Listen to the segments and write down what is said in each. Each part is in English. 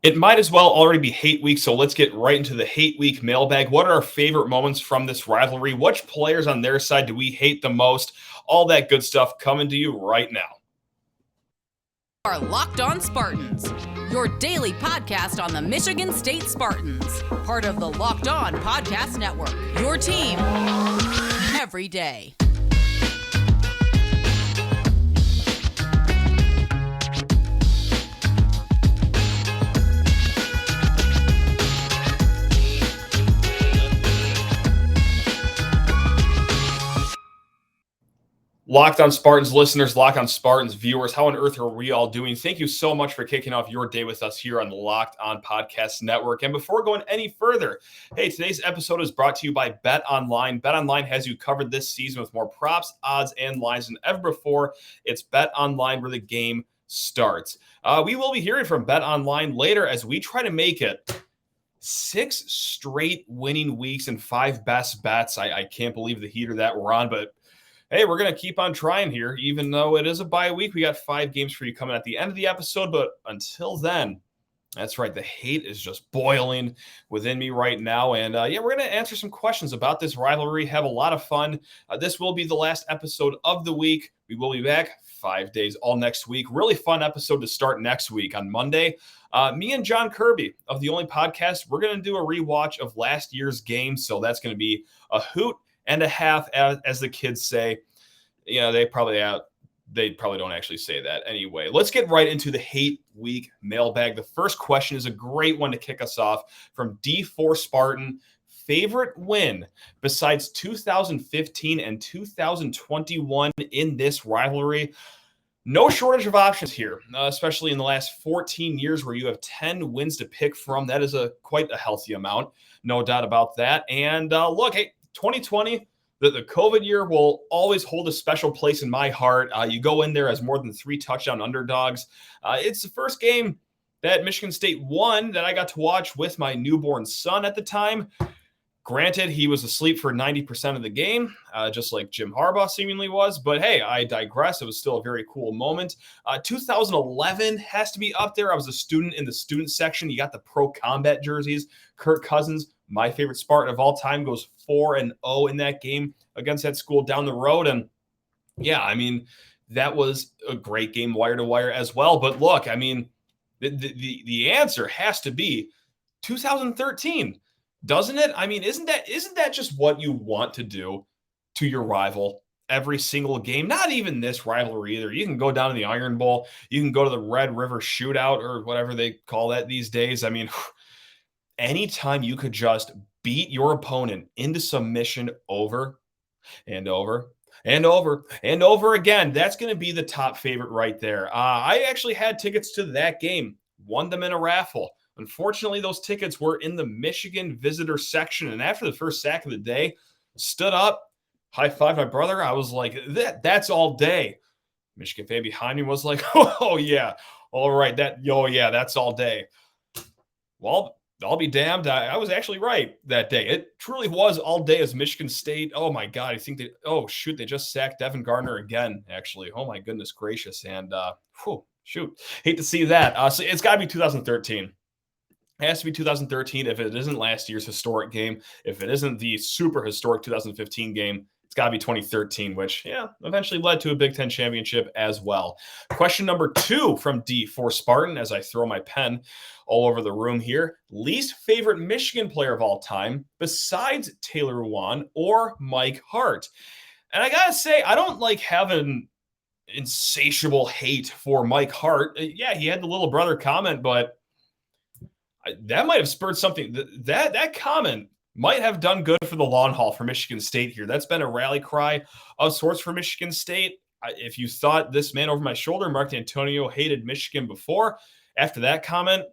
It might as well already be hate week, so let's get right into the hate week mailbag. What are our favorite moments from this rivalry? Which players on their side do we hate the most? All that good stuff coming to you right now. Are Locked On Spartans, your daily podcast on the Michigan State Spartans, part of the Locked On Podcast Network, your team every day. Locked On Spartans listeners, Locked On Spartans viewers, how on earth are we all doing? Thank you so much for kicking off your day with us here on the Locked On Podcast Network. And before going any further, hey, today's episode is brought to you by BetOnline. BetOnline has you covered this season with more props, odds, and lines than ever before. It's BetOnline where the game starts. We will be hearing from BetOnline later as we try to make it 6 straight winning weeks and 5 best bets. I can't believe the heater that we're on, but hey, we're going to keep on trying here, even though it is a bye week. We got 5 games for you coming at the end of the episode. But until then, that's right. The hate is just boiling within me right now. And we're going to answer some questions about this rivalry, have a lot of fun. This will be the last episode of the week. We will be back 5 days all next week. Really fun episode to start next week on Monday. Me and John Kirby of The Only Podcast, we're going to do a rewatch of last year's game. So that's going to be a hoot and a half, as the kids say. You know, they probably don't actually say that anyway. Let's get right into the hate week mailbag. The first question is a great one to kick us off from D4 Spartan. Favorite win besides 2015 and 2021 in this rivalry? No shortage of options here, especially in the last 14 years where you have 10 wins to pick from. That is quite a healthy amount, no doubt about that. And look, hey, 2020, the COVID year will always hold a special place in my heart. You go in there as more than 3 touchdown underdogs. It's the first game that Michigan State won that I got to watch with my newborn son at the time. Granted, he was asleep for 90% of the game, just like Jim Harbaugh seemingly was. But hey, I digress. It was still a very cool moment. 2011 has to be up there. I was a student in the student section. You got the pro combat jerseys. Kirk Cousins, my favorite Spartan of all time, goes 4-0 in that game against that school down the road. And yeah, I mean, that was a great game wire to wire as well. But look, I mean, the answer has to be 2013. Doesn't it? I mean, isn't that just what you want to do to your rival every single game? Not even this rivalry either. You can go down to the Iron Bowl. You can go to the Red River Shootout or whatever they call that these days. I mean, anytime you could just beat your opponent into submission over and over and over and over again, that's going to be the top favorite right there. I actually had tickets to that game, won them in a raffle. Unfortunately, those tickets were in the Michigan visitor section. And after the first sack of the day, stood up, high-fived my brother. I was like, that's all day. Michigan fan behind me was like, oh, yeah. All right. That's all day. Well, I'll be damned. I was actually right that day. It truly was all day as Michigan State. Oh, my God. I think they just sacked Devin Gardner again, actually. Oh, my goodness gracious. And, hate to see that. So it's got to be 2013. It has to be 2013 if it isn't last year's historic game. If it isn't the super historic 2015 game, it's got to be 2013, which, eventually led to a Big Ten championship as well. Question number 2 from D4 Spartan, as I throw my pen all over the room here. Least favorite Michigan player of all time besides Taylor Lewan or Mike Hart? And I got to say, I don't like having insatiable hate for Mike Hart. Yeah, he had the little brother comment, but that might have spurred something. That comment might have done good for the long haul for Michigan State here. That's been a rally cry of sorts for Michigan State. If you thought this man over my shoulder, Mark D'Antonio, hated Michigan before, after that comment,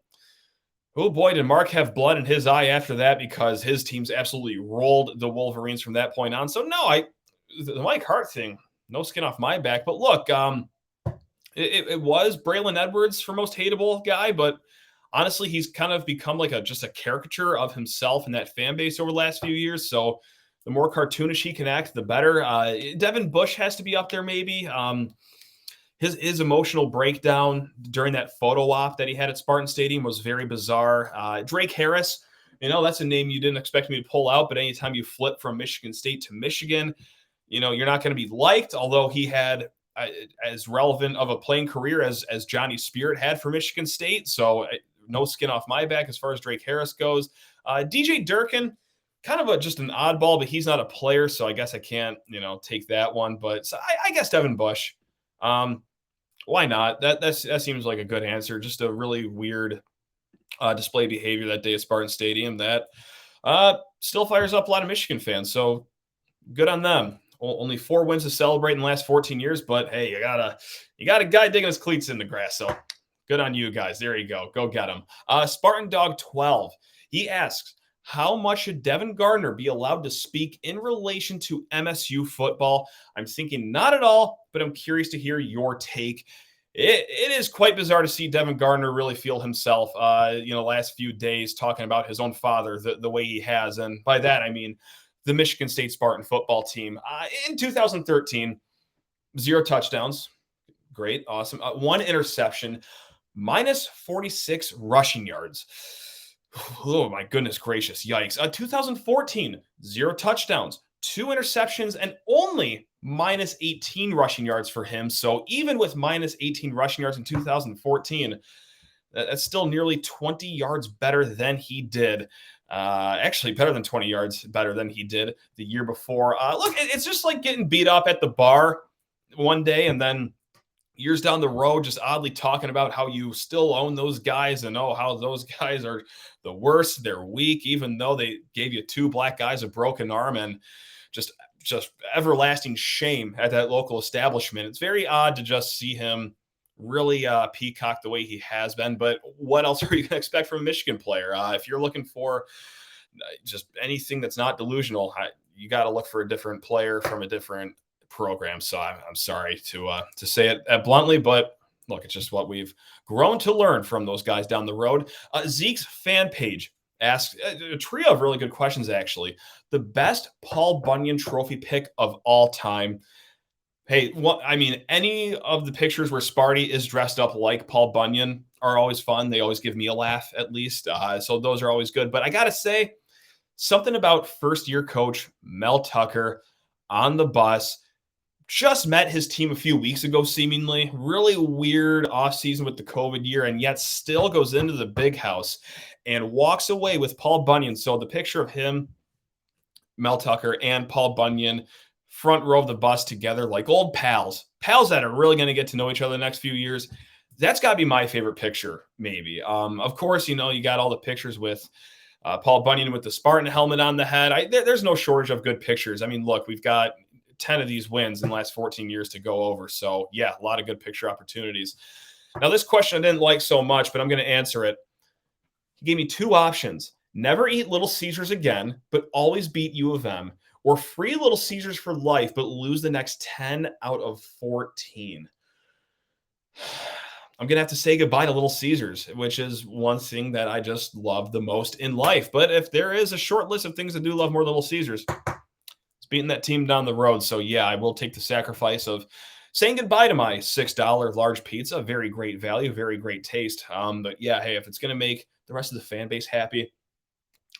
oh boy, did Mark have blood in his eye after that, because his teams absolutely rolled the Wolverines from that point on. So no, the Mike Hart thing, no skin off my back. But look, it was Braylon Edwards for most hateable guy, but honestly, he's kind of become like just a caricature of himself and that fan base over the last few years. So the more cartoonish he can act, the better. Devin Bush has to be up there maybe. his emotional breakdown during that photo op that he had at Spartan Stadium was very bizarre. Drake Harris, that's a name you didn't expect me to pull out, but anytime you flip from Michigan State to Michigan, you're not going to be liked, although he had as relevant of a playing career as Johnny Spirit had for Michigan State. So no skin off my back as far as Drake Harris goes. DJ Durkin, kind of just an oddball, but he's not a player, so I guess I can't, take that one. But so I guess Devin Bush. Why not? That seems like a good answer. Just a really weird display behavior that day at Spartan Stadium that still fires up a lot of Michigan fans. So good on them. Only 4 wins to celebrate in the last 14 years, but hey, you got a guy digging his cleats in the grass. So good on you guys. There you go. Go get him. Spartan Dog 12. He asks, how much should Devin Gardner be allowed to speak in relation to MSU football? I'm thinking not at all, but I'm curious to hear your take. It is quite bizarre to see Devin Gardner really feel himself, last few days talking about his own father the way he has. And by that, I mean the Michigan State Spartan football team. In 2013, 0 touchdowns. Great. Awesome. 1 interception, minus 46 rushing yards. Oh, my goodness gracious. Yikes. 2014, 0 touchdowns, 2 interceptions, and only minus 18 rushing yards for him. So even with minus 18 rushing yards in 2014, that's still nearly 20 yards better than he did. Actually, better than 20 yards better than he did the year before. Look, it's just like getting beat up at the bar one day and then years down the road, just oddly talking about how you still own those guys and how those guys are the worst. They're weak, even though they gave you 2 black guys a broken arm and just everlasting shame at that local establishment. It's very odd to just see him really peacock the way he has been. But what else are you going to expect from a Michigan player? If you're looking for just anything that's not delusional, you got to look for a different player from a different program. So I'm sorry to say it bluntly, but look, it's just what we've grown to learn from those guys down the road. Zeke's fan page asks a trio of really good questions, actually. The best Paul Bunyan trophy pick of all time. Hey, any of the pictures where Sparty is dressed up like Paul Bunyan are always fun. They always give me a laugh, at least. So those are always good. But I got to say, something about first-year coach Mel Tucker on the bus. Just met his team a few weeks ago, seemingly. Really weird offseason with the COVID year, and yet still goes into the big house and walks away with Paul Bunyan. So the picture of him, Mel Tucker, and Paul Bunyan, front row of the bus together like old pals that are really going to get to know each other the next few years. That's got to be my favorite picture, maybe. Of course, you got all the pictures with Paul Bunyan with the Spartan helmet on the head. There's no shortage of good pictures. I mean, look, we've got 10 of these wins in the last 14 years to go over. So yeah, a lot of good picture opportunities. Now this question I didn't like so much, but I'm going to answer it. He gave me 2 options. Never eat Little Caesars again, but always beat U of M, or free Little Caesars for life, but lose the next 10 out of 14. I'm going to have to say goodbye to Little Caesars, which is one thing that I just love the most in life. But if there is a short list of things I do love more than Little Caesars, beating that team down the road. So yeah, I will take the sacrifice of saying goodbye to my $6 large pizza. Very great value, very great taste. But yeah, hey, if it's going to make the rest of the fan base happy,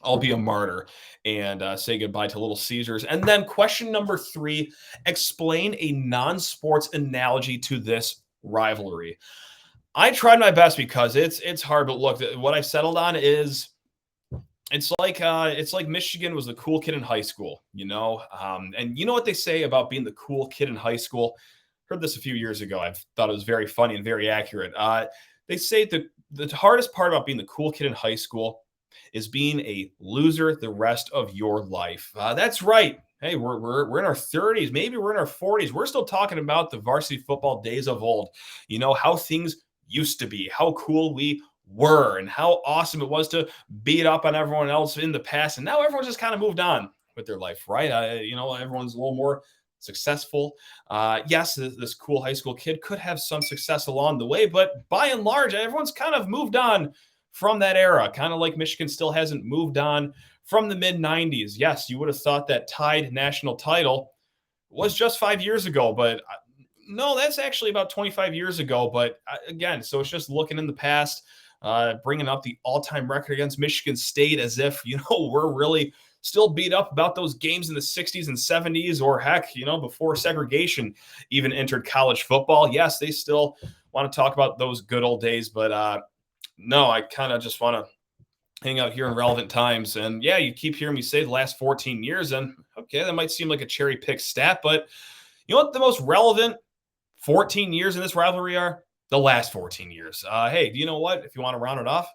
I'll be a martyr and say goodbye to Little Caesars. And then question number 3, explain a non-sports analogy to this rivalry. I tried my best because it's hard, but look, what I settled on is it's like Michigan was the cool kid in high school, and you know what they say about being the cool kid in high school? Heard this a few years ago. I thought it was very funny and very accurate. They say the hardest part about being the cool kid in high school is being a loser the rest of your life. That's right. Hey, we're in our 30s, maybe we're in our 40s. We're still talking about the varsity football days of old. How things used to be, how cool we were, and how awesome it was to beat up on everyone else in the past. And now everyone's just kind of moved on with their life, right? Everyone's a little more successful. Yes, this cool high school kid could have some success along the way, but by and large, everyone's kind of moved on from that era, kind of like Michigan still hasn't moved on from the mid-90s. Yes, you would have thought that Tide national title was just 5 years ago, but No, that's actually about 25 years ago. But again, so it's just looking in the past, bringing up the all-time record against Michigan State as if, we're really still beat up about those games in the 60s and 70s, or heck, before segregation even entered college football. Yes, they still want to talk about those good old days, but no, I kind of just want to hang out here in relevant times. And yeah, you keep hearing me say the last 14 years, and okay, that might seem like a cherry pick stat, but you know what the most relevant 14 years in this rivalry are? The last 14 years. Hey, do you know what? If you want to round it off,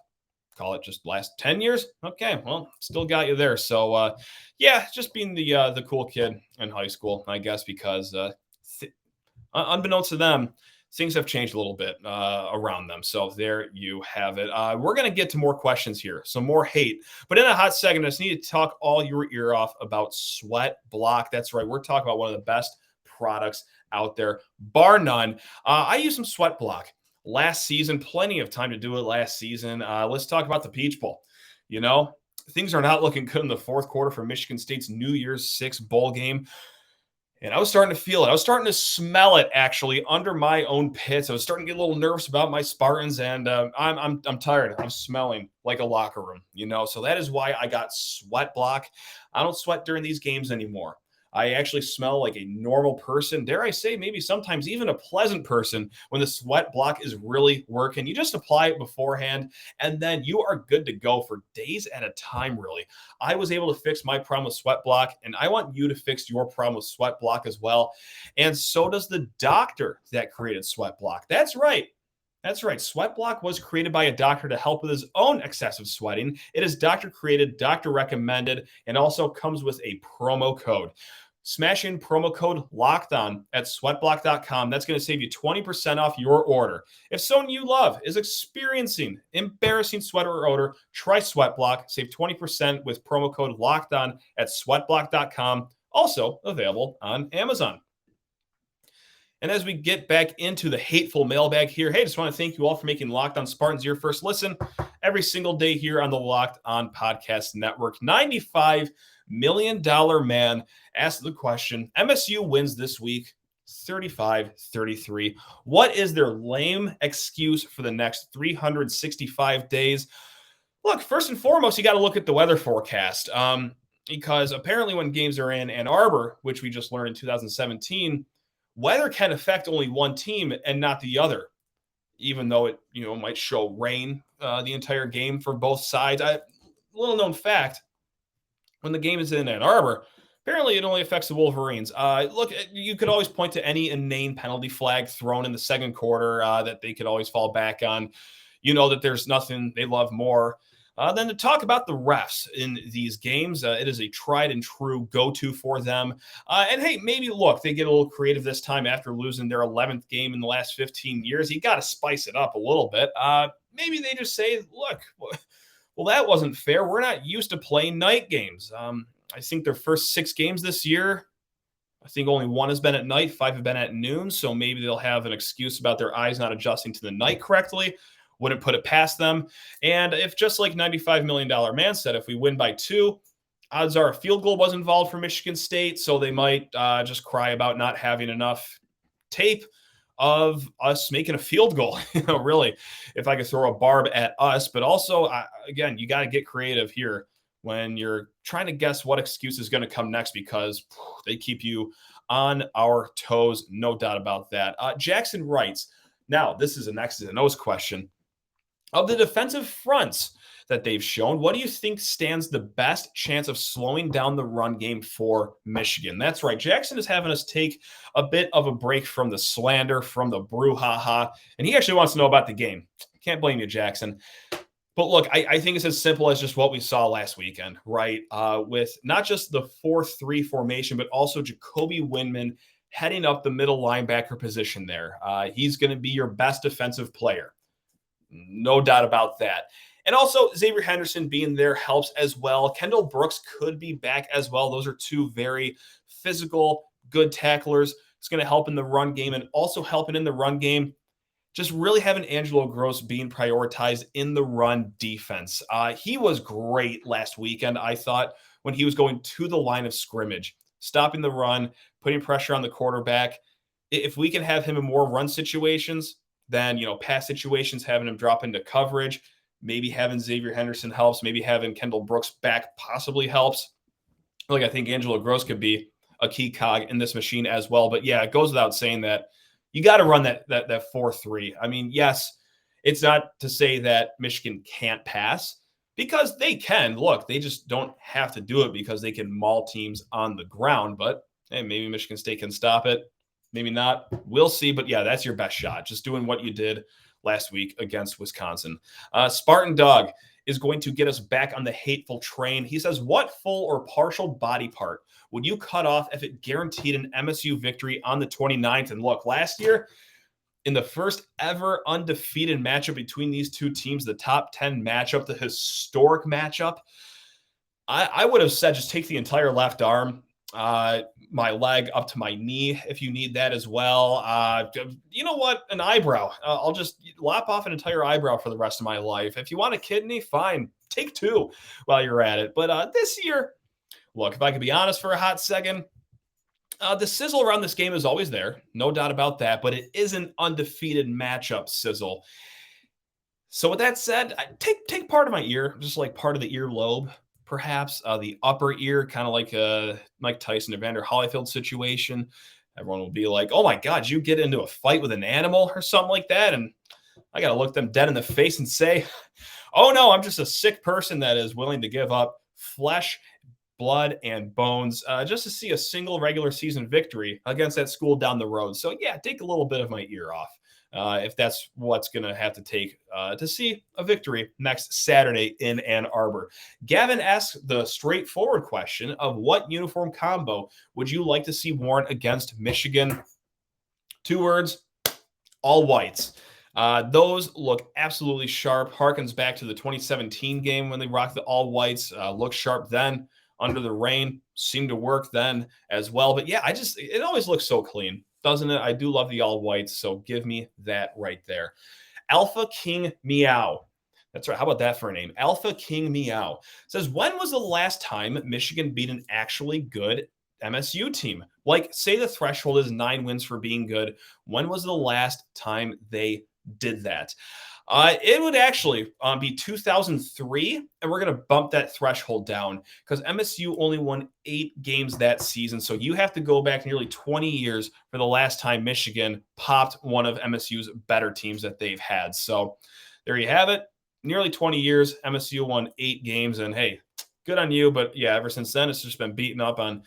call it just last 10 years. Okay, well, still got you there. So yeah, just being the cool kid in high school, I guess, because unbeknownst to them, things have changed a little bit around them. So there you have it. We're going to get to more questions here, some more hate. But in a hot second, I just need to talk all your ear off about SweatBlock. That's right. We're talking about one of the best products out there, bar none. I use some SweatBlock last season, plenty of time to do it last season. Let's talk about the Peach Bowl. Things are not looking good in the fourth quarter for Michigan State's New Year's Six bowl game. And I was starting to feel it. I was starting to smell it, actually, under my own pits. I was starting to get a little nervous about my Spartans, and I'm tired. I'm smelling like a locker room, So that is why I got SweatBlock. I don't sweat during these games anymore. I actually smell like a normal person. Dare I say, maybe sometimes even a pleasant person when the SweatBlock is really working. You just apply it beforehand, and then you are good to go for days at a time, really. I was able to fix my problem with SweatBlock, and I want you to fix your problem with SweatBlock as well. And so does the doctor that created SweatBlock. That's right. That's right. SweatBlock was created by a doctor to help with his own excessive sweating. It is doctor created, doctor recommended, and also comes with a promo code. Smash in promo code LOCKEDON at sweatblock.com. That's going to save you 20% off your order. If someone you love is experiencing embarrassing sweat or odor, try SweatBlock. Save 20% with promo code LOCKEDON at sweatblock.com. Also available on Amazon. And as we get back into the hateful mailbag here, hey, just want to thank you all for making Locked On Spartans your first listen every single day here on the Locked On Podcast Network. $95 million man asked the question, MSU wins this week 35-33. What is their lame excuse for the next 365 days? Look, first and foremost, you got to look at the weather forecast because apparently when games are in Ann Arbor, which we just learned in 2017, weather can affect only one team and not the other, even though it might show rain the entire game for both sides. Little known fact, when the game is in Ann Arbor, apparently it only affects the Wolverines. Look, you could always point to any inane penalty flag thrown in the second quarter that they could always fall back on. That there's nothing they love more than to talk about the refs in these games. It is a tried and true go-to for them. And hey, maybe look, they get a little creative this time after losing their 11th game in the last 15 years. You got to spice it up a little bit. Maybe they just say, look, well, that wasn't fair. We're not used to playing night games. I think their first 6 games this year, I think only 1 has been at night, 5 have been at noon. So maybe they'll have an excuse about their eyes not adjusting to the night correctly. Wouldn't put it past them. And if just like $95 million man said, if we win by 2, odds are a field goal was involved for Michigan State. So they might just cry about not having enough tape of us making a field goal. Really, if I could throw a barb at us. But also, again, you got to get creative here when you're trying to guess what excuse is going to come next, because they keep you on our toes. No doubt about that. Jackson writes, now this is an X's and O's question. Of the defensive fronts that they've shown, what do you think stands the best chance of slowing down the run game for Michigan? That's right. Jackson is having us take a bit of a break from the slander, from the brouhaha, and he actually wants to know about the game. Can't blame you, Jackson. But look, I think it's as simple as just what we saw last weekend, right? With not just the 4-3 formation, but also Jacoby Windman heading up the middle linebacker position there. He's going to be your best defensive player. No doubt about that. And also Xavier Henderson being there helps as well. Kendall Brooks could be back as well. Those are 2 very physical, good tacklers. It's going to help in the run game, and also helping in the run game, just really having Angelo Gross being prioritized in the run defense. He was great last weekend, I thought, when he was going to the line of scrimmage, stopping the run, putting pressure on the quarterback. If we can have him in more run situations than, pass situations, having him drop into coverage, maybe having Xavier Henderson helps, maybe having Kendall Brooks back possibly helps. Like, I think Angelo Gross could be a key cog in this machine as well. But yeah, it goes without saying that you got to run that 4-3. I mean, yes, it's not to say that Michigan can't pass, because they can. Look, they just don't have to do it because they can maul teams on the ground. But hey, maybe Michigan State can stop it. Maybe not. We'll see. But yeah, that's your best shot. Just doing what you did last week against Wisconsin. Spartan Dog is going to get us back on the hateful train. He says, what full or partial body part would you cut off if it guaranteed an MSU victory on the 29th? And look, last year, in the first ever undefeated matchup between these two teams, the top 10 matchup, the historic matchup, I would have said just take the entire left arm, my leg up to my knee if you need that as well. You know what? An eyebrow. I'll just lop off an entire eyebrow for the rest of my life. If you want a kidney, fine. Take two while you're at it. But this year, look, if I could be honest for a hot second, the sizzle around this game is always there. No doubt about that. But it is an undefeated matchup sizzle. So with that said, take part of my ear, just like part of the earlobe. Perhaps the upper ear, kind of like a Mike Tyson or Vander Holyfield situation. Everyone will be like, oh my God, you get into a fight with an animal or something like that. And I got to look them dead in the face and say, oh no, I'm just a sick person that is willing to give up flesh, blood, and bones just to see a single regular season victory against that school down the road. So yeah, take a little bit of my ear off. If that's what's going to have to take to see a victory next Saturday in Ann Arbor. Gavin asks the straightforward question of what uniform combo would you like to see worn against Michigan? 2 words, all whites. Those look absolutely sharp. Harkens back to the 2017 game when they rocked the all whites. Looked sharp then. Under the rain, seemed to work then as well. But yeah, it always looks so clean, doesn't it? I do love the all whites, so give me that right there. Alpha King Meow. That's right. How about that for a name? Alpha King Meow says, when was the last time Michigan beat an actually good MSU team? Like, say the threshold is 9 wins for being good. When was the last time they did that? It would actually be 2003, and we're going to bump that threshold down because MSU only won 8 games that season. So you have to go back nearly 20 years for the last time Michigan popped one of MSU's better teams that they've had. So there you have it. Nearly 20 years, MSU won 8 games, and hey, good on you. But yeah, ever since then, it's just been beaten up on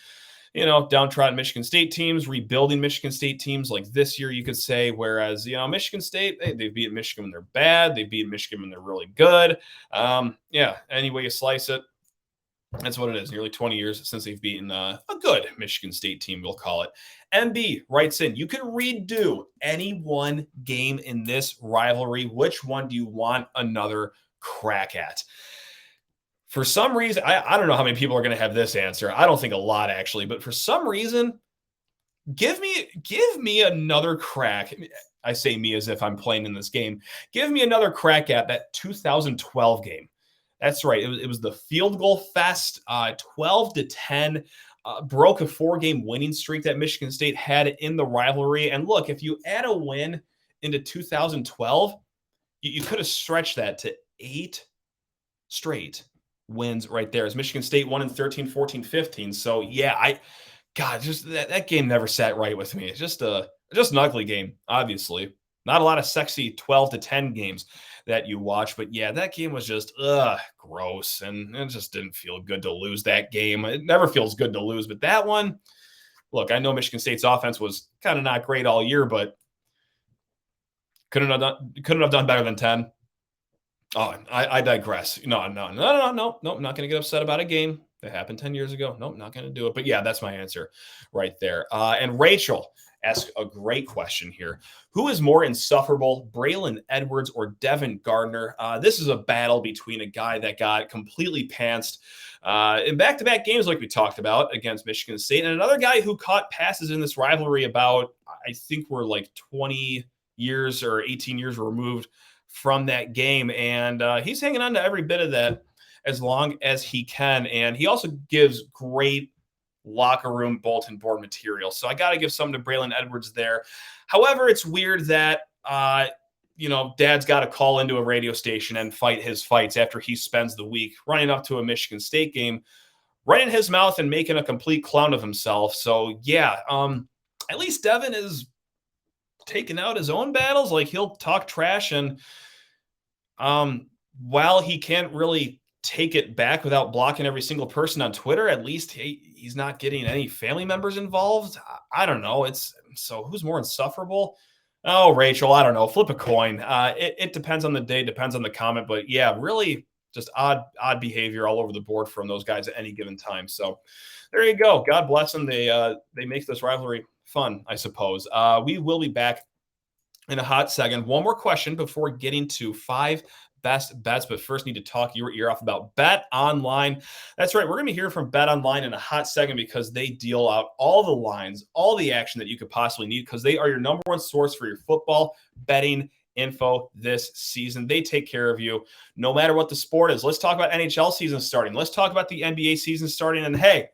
downtrodden Michigan State teams, rebuilding Michigan State teams like this year, you could say. Whereas, Michigan State, they've beaten Michigan when they're bad. They beat Michigan when they're really good. Yeah, any way you slice it, that's what it is. Nearly 20 years since they've beaten a good Michigan State team, we'll call it. MB writes in, you can redo any one game in this rivalry. Which one do you want another crack at? For some reason, I don't know how many people are going to have this answer. I don't think a lot, actually. But for some reason, give me another crack. I say me as if I'm playing in this game. Give me another crack at that 2012 game. That's right. It was the field goal fest, 12-10. Broke a 4-game winning streak that Michigan State had in the rivalry. And look, if you add a win into 2012, you could have stretched that to 8 straight wins right there, as Michigan State won in 13, 14, 15. So yeah, just that game never sat right with me. It's just an ugly game, obviously. Not a lot of sexy 12-10 games that you watch, but yeah, that game was just gross, and it just didn't feel good to lose that game. It never feels good to lose, but that one, look, I know Michigan State's offense was kind of not great all year, but couldn't have done better than 10. Oh, I digress. No, I'm not going to get upset about a game that happened 10 years ago. Nope, not going to do it. But yeah, that's my answer right there. And Rachel asked a great question here. Who is more insufferable, Braylon Edwards or Devin Gardner? This is a battle between a guy that got completely pantsed in back-to-back games like we talked about against Michigan State, and another guy who caught passes in this rivalry about, I think we're like 20 years or 18 years removed from that game. And he's hanging on to every bit of that as long as he can. And he also gives great locker room bulletin board material. So I got to give something to Braylon Edwards there. However, it's weird that, Dad's got to call into a radio station and fight his fights after he spends the week running up to a Michigan State game, right in his mouth and making a complete clown of himself. So, yeah, at least Devin is taking out his own battles. Like, he'll talk trash, and while he can't really take it back without blocking every single person on Twitter, at least he's not getting any family members involved. I don't know. So who's more insufferable? Oh, Rachel, I don't know. Flip a coin. It depends on the day, depends on the comment. But yeah, really just odd behavior all over the board from those guys at any given time. So there you go. God bless them. They make this rivalry fun, I suppose. We will be back in a hot second. One more question before getting to 5 best bets, but first need to talk your ear off about BetOnline. That's right. We're going to be hearing from BetOnline in a hot second because they deal out all the lines, all the action that you could possibly need, because they are your number one source for your football betting info this season. They take care of you no matter what the sport is. Let's talk about NHL season starting. Let's talk about the NBA season starting. And hey,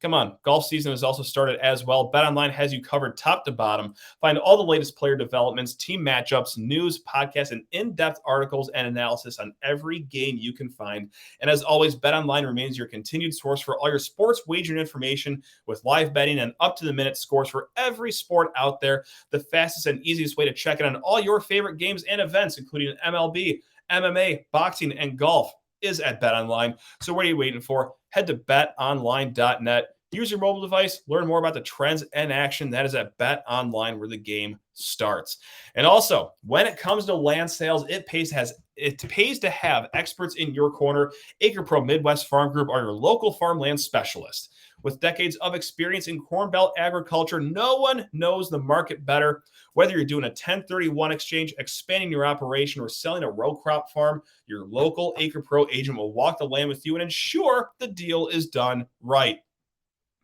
come on, golf season has also started as well. BetOnline has you covered top to bottom. Find all the latest player developments, team matchups, news, podcasts, and in-depth articles and analysis on every game you can find. And as always, BetOnline remains your continued source for all your sports wagering information with live betting and up-to-the-minute scores for every sport out there. The fastest and easiest way to check in on all your favorite games and events, including MLB, MMA, boxing, and golf, is at BetOnline. So what are you waiting for? Head to betonline.net. Use your mobile device. Learn more about the trends and action. That is at BetOnline, where the game starts. And also, when it comes to land sales, it pays to have experts in your corner. AcrePro Midwest Farm Group are your local farmland specialist. With decades of experience in Corn Belt agriculture, no one knows the market better. Whether you're doing a 1031 exchange, expanding your operation, or selling a row crop farm, your local AcrePro agent will walk the land with you and ensure the deal is done right.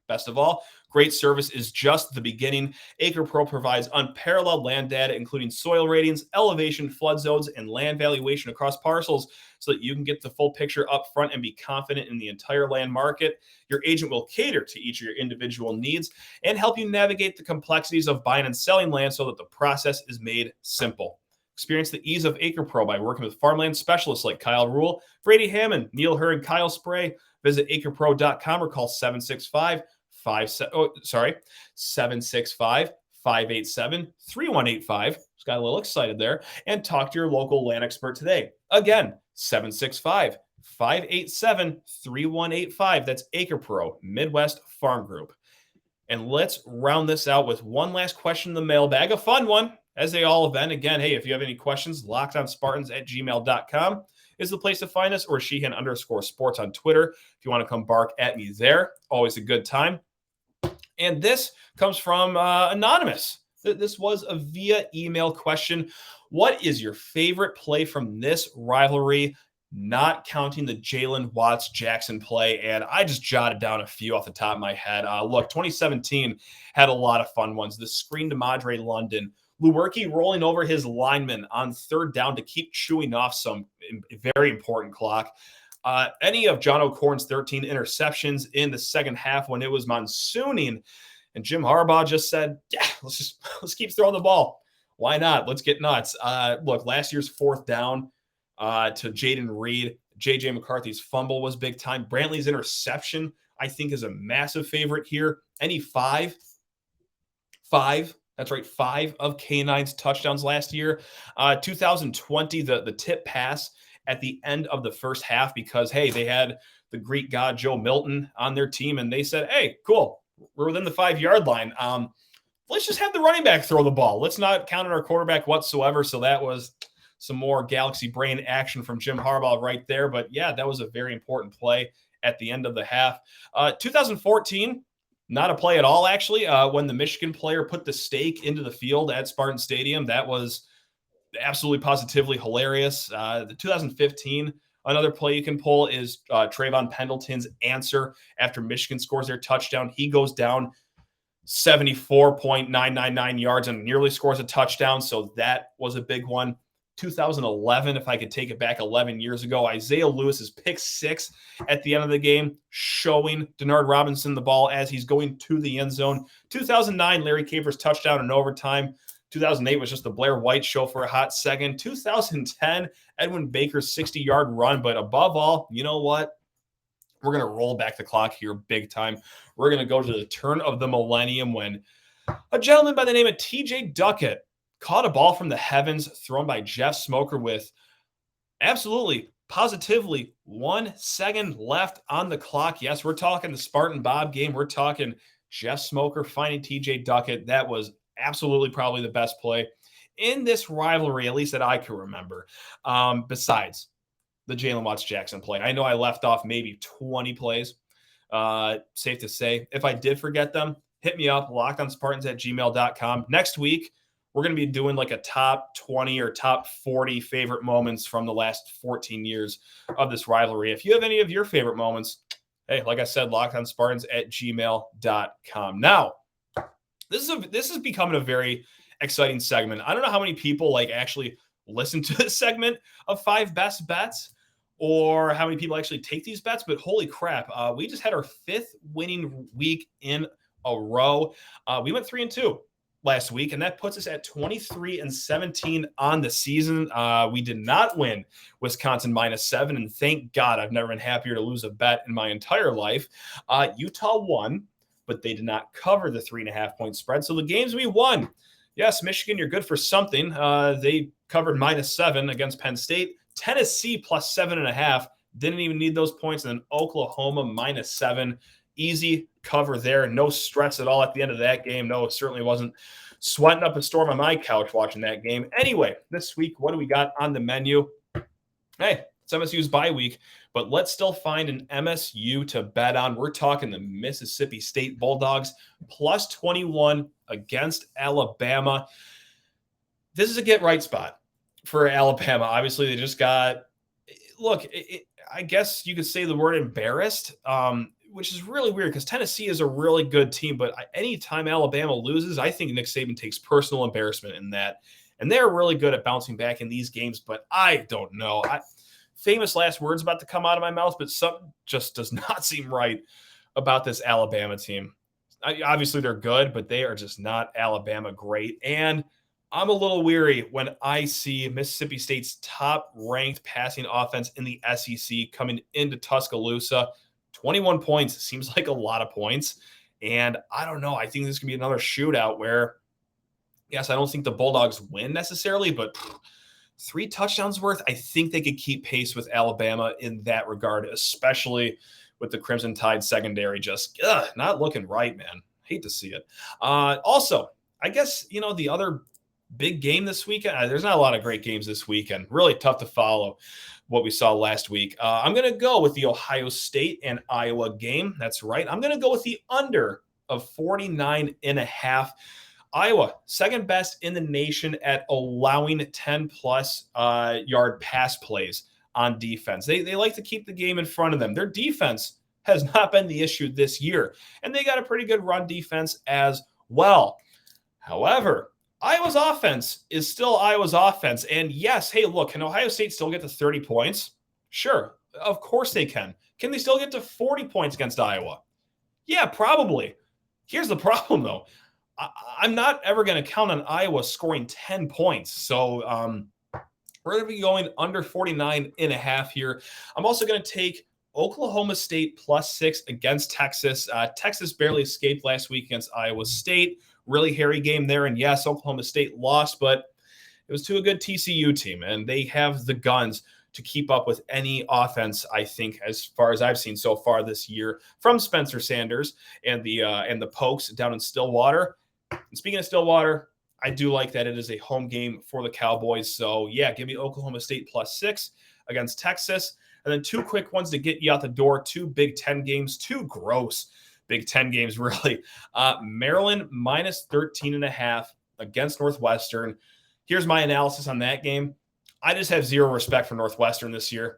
Best of all, great service is just the beginning. AcrePro provides unparalleled land data, including soil ratings, elevation, flood zones, and land valuation across parcels, so that you can get the full picture up front and be confident in the entire land market. Your agent will cater to each of your individual needs and help you navigate the complexities of buying and selling land so that the process is made simple. Experience the ease of AcrePro by working with farmland specialists like Kyle Rule, Brady Hammond, Neil Hur, and Kyle Spray. Visit acrepro.com or call 765-587-3185. Just got a little excited there. And talk to your local land expert today. Again, 765-587-3185. That's AcrePro Midwest Farm Group. And let's round this out with one last question in the mailbag, a fun one, as they all have been. Again, hey, if you have any questions, lockedonspartans@gmail.com is the place to find us, or Sheehan_sports on Twitter if you want to come bark at me there. Always a good time. And this comes from Anonymous. This was a via email question. What is your favorite play from this rivalry, not counting the Jalen Watts-Jackson play? And I just jotted down a few off the top of my head. Look, 2017 had a lot of fun ones. The screen to Madre London, Lewerke rolling over his lineman on third down to keep chewing off some very important clock. Any of John O'Corn's 13 interceptions in the second half when it was monsooning, and Jim Harbaugh just said, yeah, let's keep throwing the ball. Why not? Let's get nuts. Look, last year's fourth down to Jaden Reed, J.J. McCarthy's fumble was big time. Brantley's interception, I think, is a massive favorite here. Any five, that's right, 5 of K9's touchdowns last year. 2020, the tip pass at the end of the first half because, hey, they had the Greek god Joe Milton on their team, and they said, hey, cool, we're within the 5-yard line. Let's just have the running back throw the ball. Let's not count on our quarterback whatsoever. So that was some more galaxy brain action from Jim Harbaugh right there. But, yeah, that was a very important play at the end of the half. 2014, not a play at all, actually, when the Michigan player put the stake into the field at Spartan Stadium. That was absolutely positively hilarious. The 2015, another play you can pull is Trayvon Pendleton's answer after Michigan scores their touchdown. He goes down 74.999 yards and nearly scores a touchdown. So that was a big one. 2011, if I could take it back 11 years ago. Isaiah Lewis's pick 6 at the end of the game, showing Denard Robinson the ball as he's going to the end zone. 2009, Larry Capers touchdown in overtime. 2008 was just the Blair White show for a hot second. 2010, Edwin Baker's 60-yard run. But above all, you know what? We're going to roll back the clock here big time. We're going to go to the turn of the millennium when a gentleman by the name of TJ Duckett caught a ball from the heavens thrown by Jeff Smoker with absolutely, positively 1 second left on the clock. Yes, we're talking the Spartan Bob game. We're talking Jeff Smoker finding TJ Duckett. That was absolutely probably the best play in this rivalry, at least that I can remember, besides the Jalen Watts-Jackson play. I know I left off maybe 20 plays, safe to say. If I did forget them, hit me up, lockedonspartans@gmail.com. Next week, we're going to be doing like a top 20 or top 40 favorite moments from the last 14 years of this rivalry. If you have any of your favorite moments, hey, like I said, lockedonspartans@gmail.com. Now, this is becoming a very exciting segment. I don't know how many people like actually listen to this segment of 5 best bets or how many people actually take these bets, but holy crap, we just had our 5th winning week in a row. We went 3-2 last week, and that puts us at 23-17 on the season. We did not win Wisconsin -7, and thank God I've never been happier to lose a bet in my entire life. Utah won, but they did not cover the 3.5-point spread. So the games we won, yes, Michigan, you're good for something. They covered -7 against Penn State. Tennessee +7.5. Didn't even need those points. And then Oklahoma -7. Easy cover there. No stress at all at the end of that game. No, it certainly wasn't sweating up a storm on my couch watching that game. Anyway, this week, what do we got on the menu? Hey, it's MSU's bye week, but let's still find an MSU to bet on. We're talking the Mississippi State Bulldogs +21 against Alabama. This is a get-right spot for Alabama. Obviously, they just got – look, I guess you could say the word embarrassed, which is really weird because Tennessee is a really good team. But anytime Alabama loses, I think Nick Saban takes personal embarrassment in that. And they're really good at bouncing back in these games. But I don't know. Famous last words about to come out of my mouth, but something just does not seem right about this Alabama team. Obviously, they're good, but they are just not Alabama great. And I'm a little weary when I see Mississippi State's top-ranked passing offense in the SEC coming into Tuscaloosa. 21 points seems like a lot of points. And I don't know. I think this could be another shootout where, yes, I don't think the Bulldogs win necessarily, but 3 touchdowns worth, I think they could keep pace with Alabama in that regard, especially with the Crimson Tide secondary just not looking right, man. Hate to see it. Also, I guess, the other big game this weekend, there's not a lot of great games this weekend. Really tough to follow what we saw last week. I'm going to go with the Ohio State and Iowa game. That's right. I'm going to go with the under of 49.5. Iowa, second best in the nation at allowing 10-plus yard pass plays on defense. They like to keep the game in front of them. Their defense has not been the issue this year, and they got a pretty good run defense as well. However, Iowa's offense is still Iowa's offense. And yes, hey, look, can Ohio State still get to 30 points? Sure, of course they can. Can they still get to 40 points against Iowa? Yeah, probably. Here's the problem, though. I'm not ever going to count on Iowa scoring 10 points. So we're going to be going under 49.5 here. I'm also going to take Oklahoma State +6 against Texas. Texas barely escaped last week against Iowa State. Really hairy game there. And yes, Oklahoma State lost, but it was to a good TCU team, and they have the guns to keep up with any offense, I think, as far as I've seen so far this year from Spencer Sanders and the Pokes down in Stillwater. And speaking of Stillwater, I do like that it is a home game for the Cowboys. So, yeah, give me Oklahoma State +6 against Texas. And then 2 quick ones to get you out the door, 2 Big Ten games, 2 gross Big Ten games, really. Maryland -13.5 against Northwestern. Here's my analysis on that game. I just have zero respect for Northwestern this year.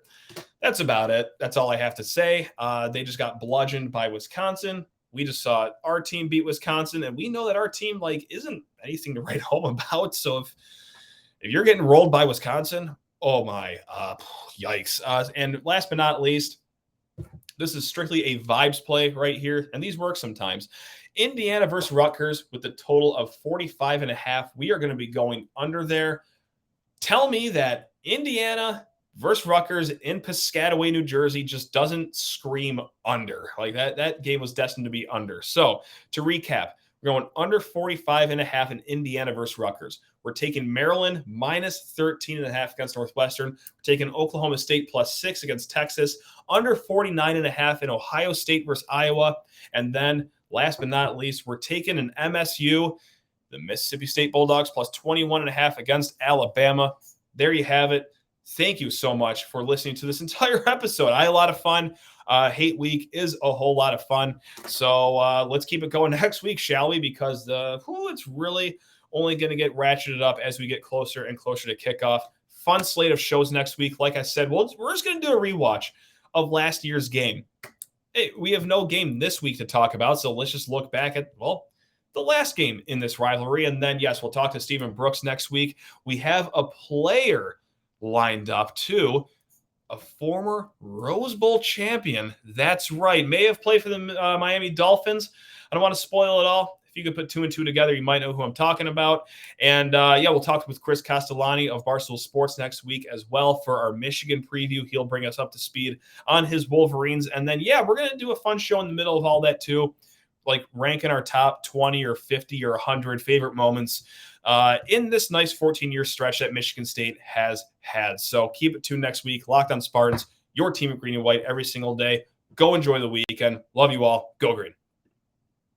That's about it. That's all I have to say. They just got bludgeoned by Wisconsin. We just saw our team beat Wisconsin, and we know that our team isn't anything to write home about. So if if you're getting rolled by Wisconsin, oh my, yikes. And last but not least, this is strictly a vibes play right here, and these work sometimes. Indiana versus Rutgers with a total of 45.5. We are going to be going under there. Tell me that Indiana versus Rutgers in Piscataway, New Jersey just doesn't scream under. Like that game was destined to be under. So to recap, we're going under 45.5 in Indiana versus Rutgers. We're taking Maryland minus 13.5 against Northwestern. We're taking Oklahoma State plus 6 against Texas. Under 49.5 in Ohio State versus Iowa. And then last but not least, we're taking an MSU, the Mississippi State Bulldogs, plus 21.5 against Alabama. There you have it. Thank you so much for listening to this entire episode. I had a lot of fun. Hate week is a whole lot of fun. So let's keep it going next week, shall we? Because it's really only going to get ratcheted up as we get closer and closer to kickoff. Fun slate of shows next week. Like I said, we're just going to do a rewatch of last year's game. Hey, we have no game this week to talk about, so let's just look back at, the last game in this rivalry. And then, yes, we'll talk to Stephen Brooks next week. We have a player lined up, too, a former Rose Bowl champion. That's right. May have played for the Miami Dolphins. I don't want to spoil it all. If you could put 2 and 2 together, you might know who I'm talking about. And, we'll talk with Chris Castellani of Barstool Sports next week as well for our Michigan preview. He'll bring us up to speed on his Wolverines. And then, we're going to do a fun show in the middle of all that, too, like ranking our top 20 or 50 or 100 favorite moments in this nice 14-year stretch that Michigan State has had. So keep it tuned next week. Locked on Spartans, your team of green and white every single day. Go enjoy the weekend. Love you all. Go green.